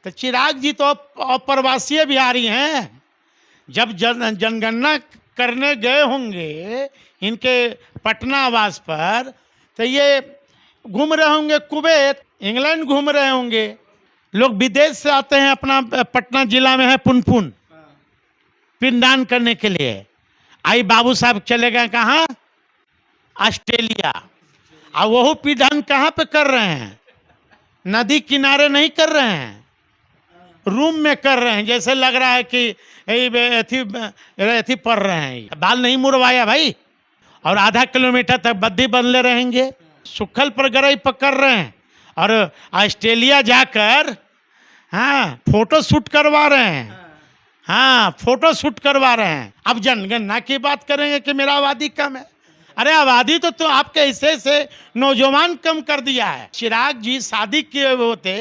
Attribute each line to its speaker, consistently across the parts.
Speaker 1: तो चिराग जी तो अप्रवासी बिहारी हैं। जब जनगणना करने गए होंगे इनके पटना आवास पर, तो ये घूम रहे होंगे कुवैत, इंग्लैंड घूम रहे होंगे। लोग विदेश से आते हैं, अपना पटना जिला में है पुनपुन, पिंडदान करने के लिए। आई बाबू साहब चले गए कहाँ? ऑस्ट्रेलिया। और वो पिंडदान कहाँ पे कर रहे हैं? नदी किनारे नहीं कर रहे हैं, रूम में कर रहे हैं। जैसे लग रहा है कि एथी पढ़ रहे हैं। बाल नहीं मुड़वाया भाई, और आधा किलोमीटर तक बद्दी बदले रहेंगे। सुखल पर गरई पकड़ रहे हैं और ऑस्ट्रेलिया जाकर फोटो शूट करवा रहे हैं। फोटो शूट करवा रहे हैं। अब जनगणना की बात करेंगे कि मेरा आबादी कम है। अरे आबादी तो आपके हिस्से से नौजवान कम कर दिया है। चिराग जी शादी किए होते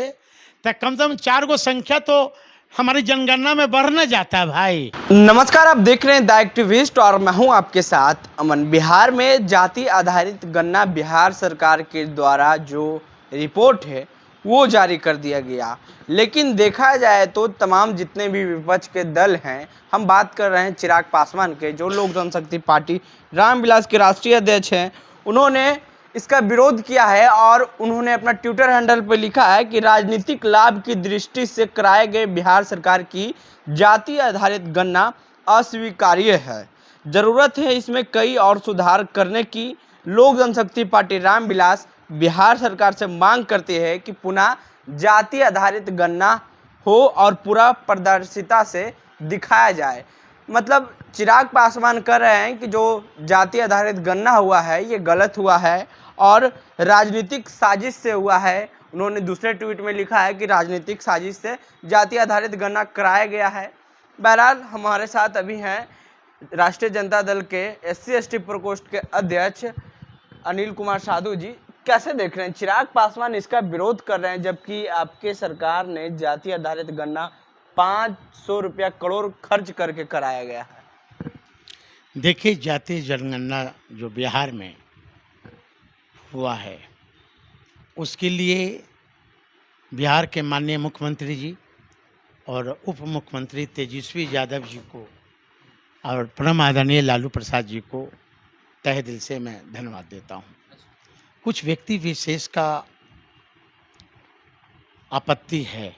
Speaker 1: तो कम से कम 4 गो संख्या तो हमारी जनगणना में बढ़ने जाता है भाई।
Speaker 2: नमस्कार, आप देख रहे हैं द एक्टिविस्ट और मैं हूं आपके साथ अमन। बिहार में जाति आधारित गणना बिहार सरकार के द्वारा जो रिपोर्ट है वो जारी कर दिया गया, लेकिन देखा जाए तो तमाम जितने भी विपक्ष के दल हैं, हम बात कर रहे हैं चिराग पासवान के, जो लोक जनशक्ति पार्टी रामविलास के राष्ट्रीय अध्यक्ष हैं, उन्होंने इसका विरोध किया है और उन्होंने अपना ट्विटर हैंडल पर लिखा है कि राजनीतिक लाभ की दृष्टि से कराए गए बिहार सरकार की जाति आधारित गणना अस्वीकार्य है। ज़रूरत है इसमें कई और सुधार करने की। लोक जनशक्ति पार्टी रामविलास बिहार सरकार से मांग करती है कि पुनः जाति आधारित गणना हो और पूरा पारदर्शिता से दिखाया जाए। मतलब चिराग पासवान कह रहे हैं कि जो जाति आधारित गणना हुआ है ये गलत हुआ है और राजनीतिक साजिश से हुआ है। उन्होंने दूसरे ट्वीट में लिखा है कि राजनीतिक साजिश से जाति आधारित गणना कराया गया है। बहरहाल हमारे साथ अभी हैं राष्ट्रीय जनता दल के SC/ST प्रकोष्ठ के अध्यक्ष अनिल कुमार साधु जी। कैसे देख रहे हैं, चिराग पासवान इसका विरोध कर रहे हैं जबकि आपके सरकार ने जाति आधारित गणना 500 रुपया करोड़ खर्च करके कराया गया है।
Speaker 1: देखिए, जातीय जनगणना जो बिहार में हुआ है उसके लिए बिहार के माननीय मुख्यमंत्री जी और उप मुख्यमंत्री तेजस्वी यादव जी को और परम आदरणीय लालू प्रसाद जी को तहे दिल से मैं धन्यवाद देता हूँ। कुछ व्यक्ति विशेष का आपत्ति है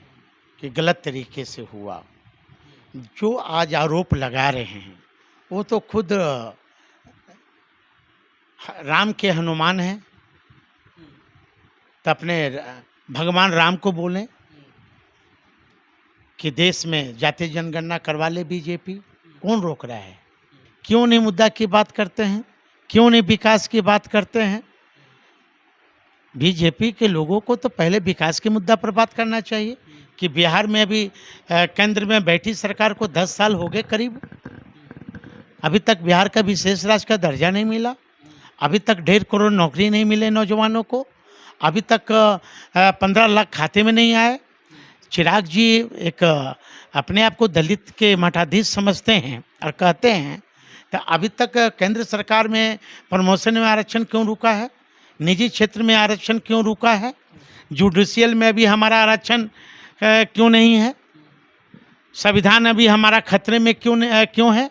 Speaker 1: कि गलत तरीके से हुआ। जो आज आरोप लगा रहे हैं वो तो खुद राम के हनुमान हैं, तो अपने भगवान राम को बोलें कि देश में जातीय जनगणना करवा ले बीजेपी। कौन रोक रहा है? क्यों नहीं मुद्दा की बात करते हैं? क्यों नहीं विकास की बात करते हैं? बीजेपी के लोगों को तो पहले विकास के मुद्दा पर बात करना चाहिए कि बिहार में अभी केंद्र में बैठी सरकार को 10 साल हो गए करीब, अभी तक बिहार का विशेष राज्य का दर्जा नहीं मिला, अभी तक 1.5 करोड़ नौकरी नहीं मिले नौजवानों को, अभी तक 15 लाख खाते में नहीं आए। चिराग जी एक अपने आप को दलित के मठाधीश समझते हैं और कहते हैं तो अभी तक केंद्र सरकार में प्रमोशन में आरक्षण क्यों रुका है? निजी क्षेत्र में आरक्षण क्यों रुका है? जुडिशियल में भी हमारा आरक्षण क्यों नहीं है? संविधान अभी हमारा खतरे में क्यों है?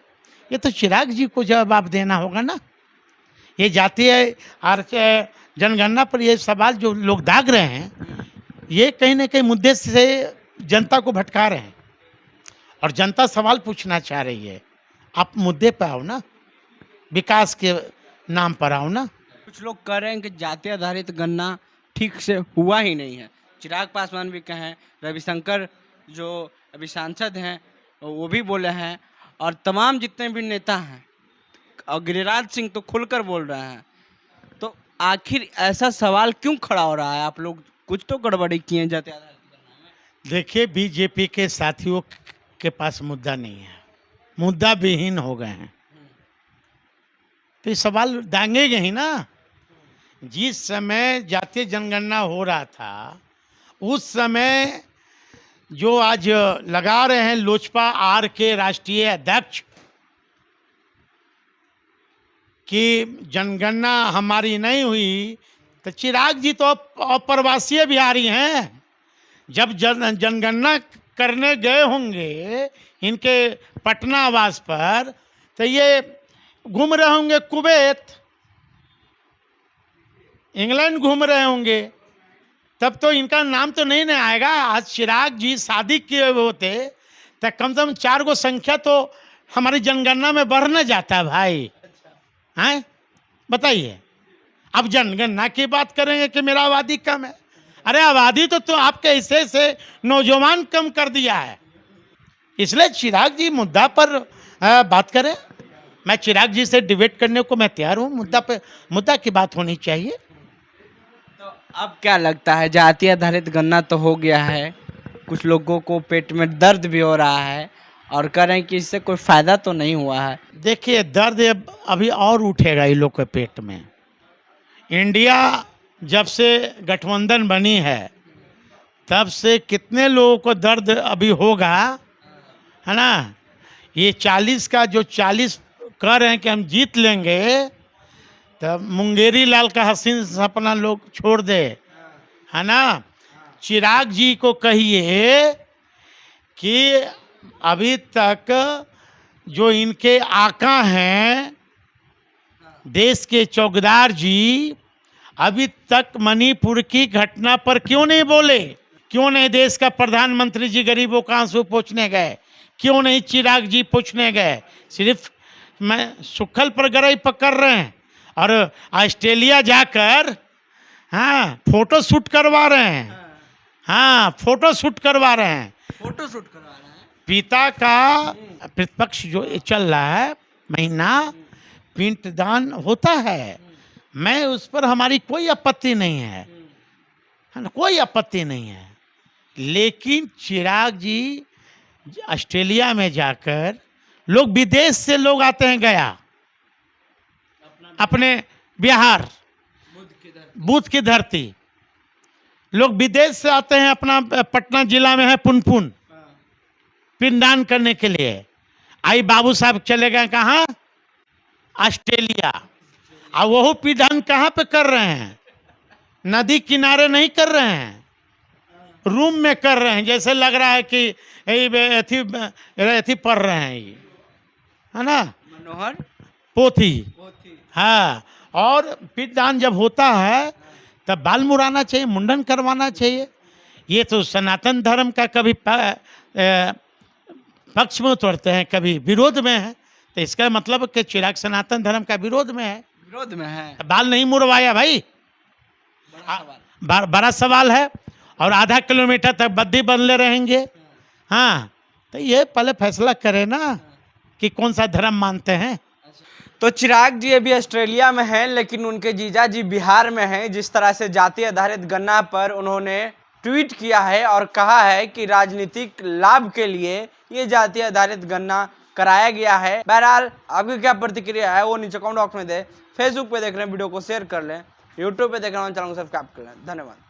Speaker 1: ये तो चिराग जी को जवाब देना होगा ना। ये जातीय जनगणना पर ये सवाल जो लोग दाग रहे हैं, ये कहीं ना कहीं मुद्दे से जनता को भटका रहे हैं और जनता सवाल पूछना चाह रही है। आप मुद्दे पर आओ ना, विकास के नाम पर आओ ना।
Speaker 2: कुछ लोग कह रहे हैं कि जाति आधारित गणना ठीक से हुआ ही नहीं है। चिराग पासवान भी कहें, रविशंकर जो अभी सांसद हैं वो भी बोले हैं और तमाम जितने भी नेता हैं और गिरिराज सिंह तो खुलकर बोल रहे हैं। तो आखिर ऐसा सवाल क्यों खड़ा हो रहा है? आप लोग कुछ तो गड़बड़ी किए जाति आधारित गणना में।
Speaker 1: देखिए, बीजेपी के साथियों के पास मुद्दा नहीं है, मुद्दा विहीन हो गए हैं, तो ये सवाल दांगेंगे ही ना। जिस समय जातीय जनगणना हो रहा था उस समय जो आज लगा रहे हैं लोजपा आर के राष्ट्रीय अध्यक्ष कि जनगणना हमारी नहीं हुई, तो चिराग जी तो अप्रवासी बिहारी हैं। जब जनगणना करने गए होंगे इनके पटना आवास पर, तो ये घूम रहे होंगे कुवैत, इंग्लैंड घूम रहे होंगे, तब तो इनका नाम तो नहीं ना आएगा। आज चिराग जी शादी किए हुए होते तो कम से कम 4 गो संख्या तो हमारी जनगणना में बढ़ न जाता भाई, हैं? बताइए। अब जनगणना की बात करेंगे कि मेरा आबादी कम है। अरे आबादी तो आपके हिस्से से नौजवान कम कर दिया है। इसलिए चिराग जी मुद्दा पर बात करें। मैं चिराग जी से डिबेट करने को मैं तैयार हूँ। मुद्दा की बात होनी चाहिए।
Speaker 2: तो अब क्या लगता है, जाति आधारित गणना तो हो गया है, कुछ लोगों को पेट में दर्द भी हो रहा है और कह रहे हैं कि इससे कोई फायदा तो नहीं हुआ है।
Speaker 1: देखिए, दर्द अभी और उठेगा इन लोग के पेट में। इंडिया जब से गठबंधन बनी है तब से कितने लोगों को दर्द अभी होगा, है ना। ये 40 का जो 40 कह रहे हैं कि हम जीत लेंगे, तब मुंगेरी लाल का हसीन सपना लोग छोड़ दे, है ना। चिराग जी को कहिए कि अभी तक जो इनके आका हैं देश के चौकीदार जी, अभी तक मणिपुर की घटना पर क्यों नहीं बोले? क्यों नहीं देश का प्रधानमंत्री जी गरीबों का आंसू पूछने गए? क्यों नहीं चिराग जी पूछने गए? सिर्फ मैं सुखल पर गरई पकड़ रहे हैं और ऑस्ट्रेलिया जाकर फोटो शूट करवा रहे हैं। फोटो शूट करवा रहे हैं। पिता का प्रतिपक्ष जो चल रहा है महीना पिंडदान होता है, मैं उस पर हमारी कोई आपत्ति नहीं है ना, कोई आपत्ति नहीं है। लेकिन चिराग जी ऑस्ट्रेलिया में जाकर, लोग विदेश से लोग आते हैं, गया अपने बिहार बुध की धरती, लोग विदेश से आते हैं, अपना पटना जिला में है पुनपुन, पिंडदान करने के लिए। आई बाबू साहब चले गए कहाँ? ऑस्ट्रेलिया। और वो पिंडदान कहाँ पे कर रहे हैं? नदी किनारे नहीं कर रहे हैं, रूम में कर रहे हैं। जैसे लग रहा है कि एथी पढ़ रहे हैं, ये है ना,
Speaker 2: मनोहर
Speaker 1: पोथी। हाँ, और पिंडदान जब होता है तब बाल मुड़ाना चाहिए, मुंडन करवाना चाहिए। ये तो सनातन धर्म का कभी पक्ष में उतरते हैं, कभी विरोध में है। तो इसका मतलब कि चिराग सनातन धर्म का विरोध में है। बाल नहीं मुड़वाया भाई, बड़ा सवाल है। और आधा किलोमीटर तक बद्दी बदले रहेंगे। हाँ, तो ये पहले फैसला करें ना कि कौन सा धर्म मानते हैं।
Speaker 2: तो चिराग जी अभी ऑस्ट्रेलिया में हैं, लेकिन उनके जीजा जी बिहार में हैं। जिस तरह से जाति आधारित गणना पर उन्होंने ट्वीट किया है और कहा है कि राजनीतिक लाभ के लिए ये जाति आधारित गणना कराया गया है। बहरहाल आपकी क्या प्रतिक्रिया है वो नीचे कमेंट बॉक्स में दे। फेसबुक पे देख रहे हैं वीडियो को शेयर कर लें, यूट्यूब पे देख रहे हैं चैनल को सब्सक्राइब कर लें। धन्यवाद।